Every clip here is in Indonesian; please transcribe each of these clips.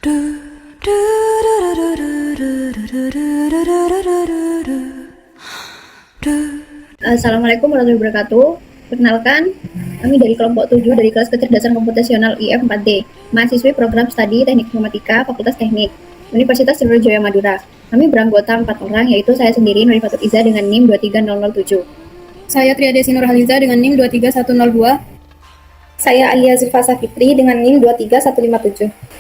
Assalamualaikum warahmatullahi wabarakatuh. Perkenalkan, kami dari kelompok 7 dari kelas kecerdasan komputasional IF 4D, mahasiswi program studi Teknik Informatika Fakultas Teknik, Universitas Sriwijaya Madura. Kami beranggota 4 orang, yaitu saya sendiri, Nuri Fatur Iza dengan NIM 23007. Saya Triadesi Nurhaliza dengan NIM 23102. Saya Alia Zulfa Safitri dengan NIM 23157.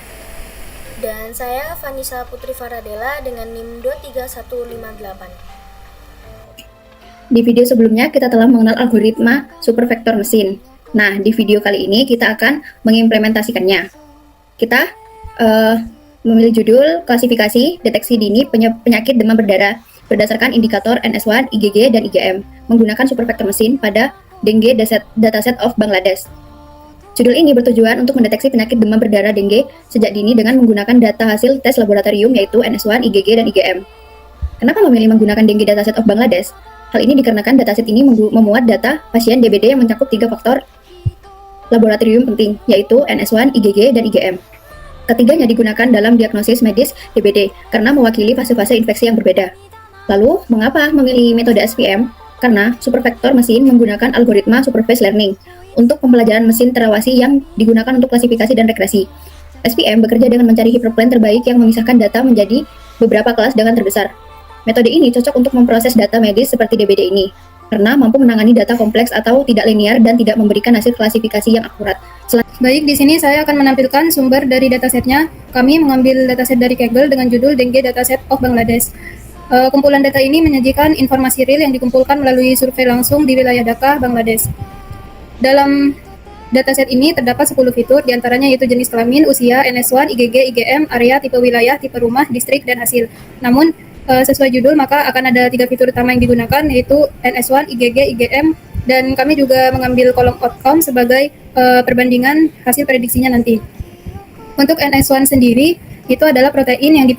Dan saya Vanessa Putri Faradela dengan NIM 23158. Di video sebelumnya kita telah mengenal algoritma supervektor mesin. Nah, di video kali ini kita akan mengimplementasikannya. Kita memilih judul klasifikasi deteksi dini penyakit demam berdarah berdasarkan indikator NS1, IgG, dan IgM menggunakan supervektor mesin pada Dengue Dataset of Bangladesh. Judul ini bertujuan untuk mendeteksi penyakit demam berdarah dengue sejak dini dengan menggunakan data hasil tes laboratorium yaitu NS1, IgG, dan IgM. Kenapa memilih menggunakan Dengue Dataset of Bangladesh? Hal ini dikarenakan dataset ini memuat data pasien DBD yang mencakup 3 faktor laboratorium penting, yaitu NS1, IgG, dan IgM. Ketiganya digunakan dalam diagnosis medis DBD karena mewakili fase-fase infeksi yang berbeda. Lalu, mengapa memilih metode SPM? Karena supervektor mesin menggunakan algoritma supervised learning untuk pembelajaran mesin terawasi yang digunakan untuk klasifikasi dan regresi. SPM bekerja dengan mencari hyperplane terbaik yang memisahkan data menjadi beberapa kelas dengan terbesar. Metode ini cocok untuk memproses data medis seperti DBD ini, karena mampu menangani data kompleks atau tidak linear dan tidak memberikan hasil klasifikasi yang akurat. Baik, di sini saya akan menampilkan sumber dari datasetnya. Kami mengambil dataset dari Kaggle dengan judul Dengue Dataset of Bangladesh. Kumpulan data ini menyajikan informasi real yang dikumpulkan melalui survei langsung di wilayah Dhaka, Bangladesh. Dalam dataset ini terdapat 10 fitur, diantaranya yaitu jenis kelamin, usia, NS1, IgG, IgM, area, tipe wilayah, tipe rumah, distrik, dan hasil. Namun, sesuai judul, maka akan ada 3 fitur utama yang digunakan, yaitu NS1, IgG, IgM, dan kami juga mengambil kolom outcome sebagai perbandingan hasil prediksinya nanti. Untuk NS1 sendiri, itu adalah protein yang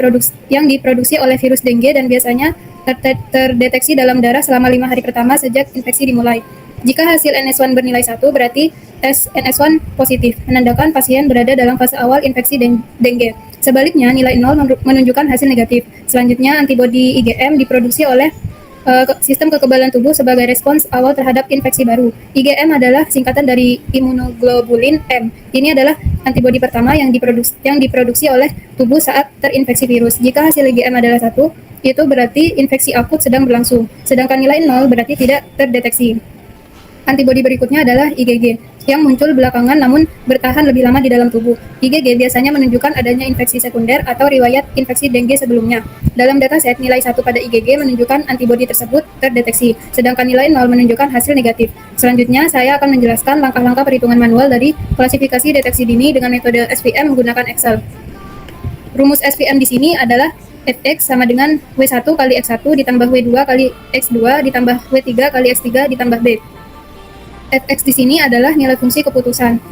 diproduksi oleh virus dengue dan biasanya terdeteksi dalam darah selama 5 hari pertama sejak infeksi dimulai. Jika hasil NS1 bernilai 1, berarti tes NS1 positif, menandakan pasien berada dalam fase awal infeksi dengue. Sebaliknya, nilai 0 menunjukkan hasil negatif. Selanjutnya, antibodi IgM diproduksi oleh sistem kekebalan tubuh sebagai respons awal terhadap infeksi baru. IgM adalah singkatan dari imunoglobulin M. Ini adalah antibodi pertama yang diproduksi oleh tubuh saat terinfeksi virus. Jika hasil IgM adalah 1, itu berarti infeksi akut sedang berlangsung. Sedangkan nilai 0 berarti tidak terdeteksi. Antibodi berikutnya adalah IgG, yang muncul belakangan namun bertahan lebih lama di dalam tubuh. IgG biasanya menunjukkan adanya infeksi sekunder atau riwayat infeksi dengue sebelumnya. Dalam dataset, nilai 1 pada IgG menunjukkan antibodi tersebut terdeteksi, sedangkan nilai 0 menunjukkan hasil negatif. Selanjutnya, saya akan menjelaskan langkah-langkah perhitungan manual dari klasifikasi deteksi dini dengan metode SPM menggunakan Excel. Rumus SPM di sini adalah Fx sama dengan W1 kali X1 ditambah W2 kali X2 ditambah W3 kali X3 ditambah B. Fx di sini adalah nilai fungsi keputusan.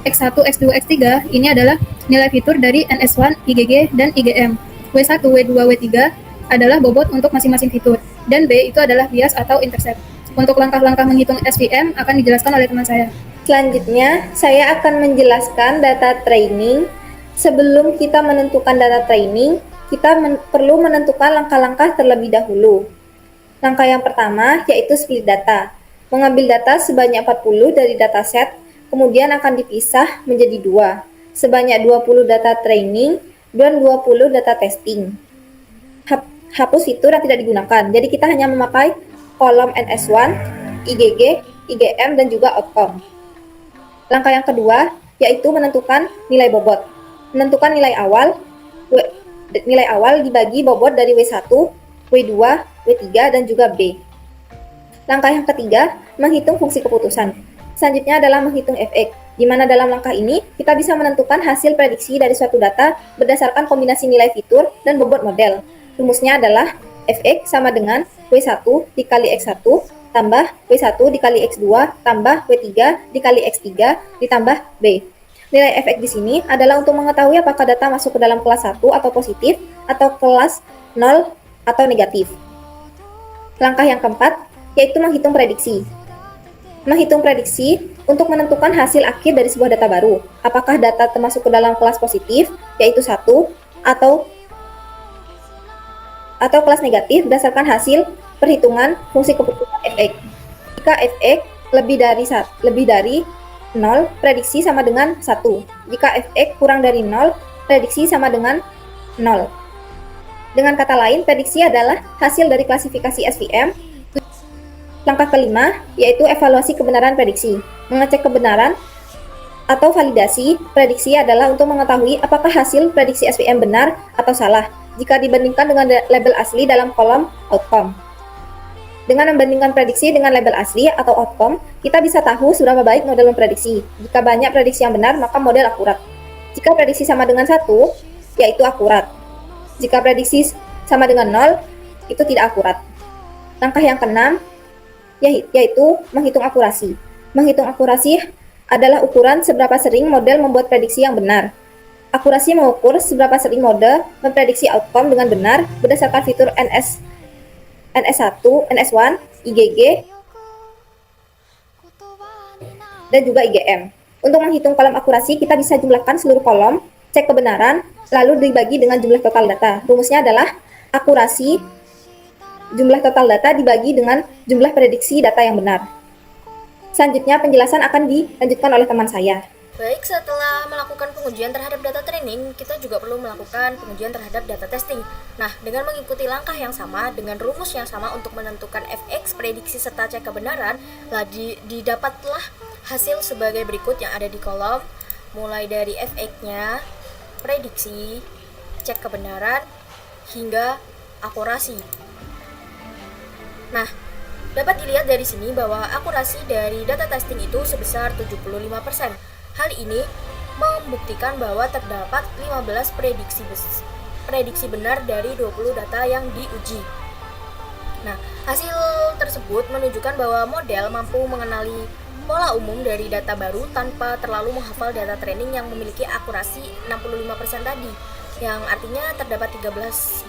X1, X2, X3 ini adalah nilai fitur dari NS1, IgG, dan IgM. W1, W2, W3 adalah bobot untuk masing-masing fitur. Dan B itu adalah bias atau intercept. Untuk langkah-langkah menghitung SPM akan dijelaskan oleh teman saya. Selanjutnya, saya akan menjelaskan data training. Sebelum kita menentukan data training, kita perlu menentukan langkah-langkah terlebih dahulu. Langkah yang pertama yaitu split data. Mengambil data sebanyak 40 dari dataset, kemudian akan dipisah menjadi 2, sebanyak 20 data training dan 20 data testing. Hapus fitur yang tidak digunakan, jadi kita hanya memakai kolom NS1, IgG, IgM, dan juga outcome. Langkah yang kedua yaitu menentukan nilai bobot. Menentukan nilai awal dibagi bobot dari W1, W2, W3, dan juga B. Langkah yang ketiga, menghitung fungsi keputusan. Selanjutnya adalah menghitung Fx, di mana dalam langkah ini kita bisa menentukan hasil prediksi dari suatu data berdasarkan kombinasi nilai fitur dan bobot model. Rumusnya adalah Fx sama dengan W1 dikali X1 tambah W1 dikali X2 tambah W3 dikali X3 ditambah B. Nilai Fx di sini adalah untuk mengetahui apakah data masuk ke dalam kelas 1 atau positif atau kelas 0 atau negatif. Langkah yang keempat yaitu menghitung prediksi. Menghitung prediksi untuk menentukan hasil akhir dari sebuah data baru. Apakah data termasuk ke dalam kelas positif, yaitu 1, atau kelas negatif berdasarkan hasil perhitungan fungsi keputusan fx. Jika fx lebih dari 0, prediksi sama dengan 1. Jika fx kurang dari 0, prediksi sama dengan 0. Dengan kata lain, prediksi adalah hasil dari klasifikasi SVM. Langkah kelima, yaitu evaluasi kebenaran prediksi. Mengecek kebenaran atau validasi prediksi adalah untuk mengetahui apakah hasil prediksi SVM benar atau salah jika dibandingkan dengan label asli dalam kolom outcome. Dengan membandingkan prediksi dengan label asli atau outcome, kita bisa tahu seberapa baik model memprediksi. Jika banyak prediksi yang benar, maka model akurat. Jika prediksi sama dengan 1, yaitu akurat. Jika prediksi sama dengan 0, itu tidak akurat. Langkah yang keenam, yaitu menghitung akurasi. Menghitung akurasi adalah ukuran seberapa sering model membuat prediksi yang benar. Akurasi mengukur seberapa sering model memprediksi outcome dengan benar berdasarkan fitur NS1, IgG, dan juga IgM. Untuk menghitung kolom akurasi, kita bisa jumlahkan seluruh kolom, cek kebenaran, lalu dibagi dengan jumlah total data. Rumusnya adalah akurasi jumlah total data dibagi dengan jumlah prediksi data yang benar. Selanjutnya, penjelasan akan dilanjutkan oleh teman saya. Baik, setelah melakukan pengujian terhadap data training, kita juga perlu melakukan pengujian terhadap data testing. Nah, dengan mengikuti langkah yang sama, dengan rumus yang sama untuk menentukan fx, prediksi, serta cek kebenaran, didapatlah hasil sebagai berikut yang ada di kolom, mulai dari fx-nya, prediksi, cek kebenaran, hingga akurasi. Nah, dapat dilihat dari sini bahwa akurasi dari data testing itu sebesar 75%. Hal ini membuktikan bahwa terdapat 15 prediksi benar dari 20 data yang diuji. Nah, hasil tersebut menunjukkan bahwa model mampu mengenali pola umum dari data baru tanpa terlalu menghafal data training yang memiliki akurasi 65% tadi, yang artinya terdapat 13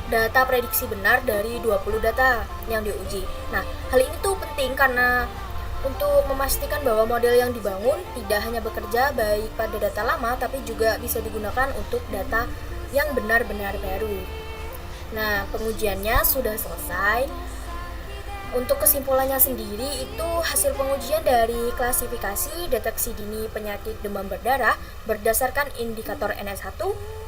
data prediksi benar dari 20 data yang diuji. Nah, hal ini tuh penting karena untuk memastikan bahwa model yang dibangun tidak hanya bekerja baik pada data lama, tapi juga bisa digunakan untuk data yang benar-benar baru. Nah, pengujiannya sudah selesai. Untuk kesimpulannya sendiri, itu hasil pengujian dari klasifikasi deteksi dini penyakit demam berdarah berdasarkan indikator NS1,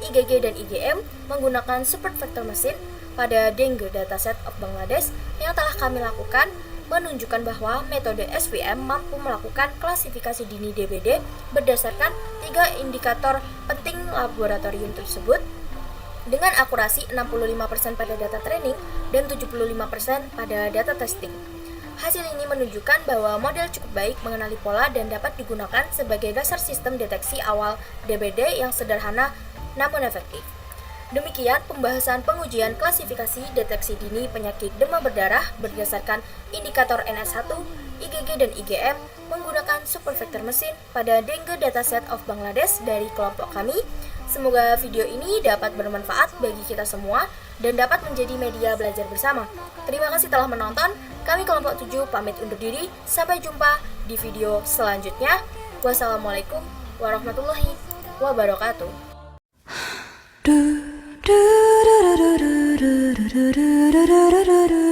IgG, dan IgM menggunakan support vector mesin pada Dengue Dataset of Bangladesh yang telah kami lakukan menunjukkan bahwa metode SVM mampu melakukan klasifikasi dini DBD berdasarkan 3 indikator penting laboratorium tersebut dengan akurasi 65% pada data training dan 75% pada data testing. Hasil ini menunjukkan bahwa model cukup baik mengenali pola dan dapat digunakan sebagai dasar sistem deteksi awal DBD yang sederhana namun efektif. Demikian pembahasan pengujian klasifikasi deteksi dini penyakit demam berdarah berdasarkan indikator NS1, IgG, dan IgM menggunakan super vector mesin pada Dengue Dataset of Bangladesh dari kelompok kami. Semoga video ini dapat bermanfaat bagi kita semua dan dapat menjadi media belajar bersama. Terima kasih telah menonton. Kami kelompok 7 pamit undur diri. Sampai jumpa di video selanjutnya. Wassalamualaikum warahmatullahi wabarakatuh. do do do do do do do do do do do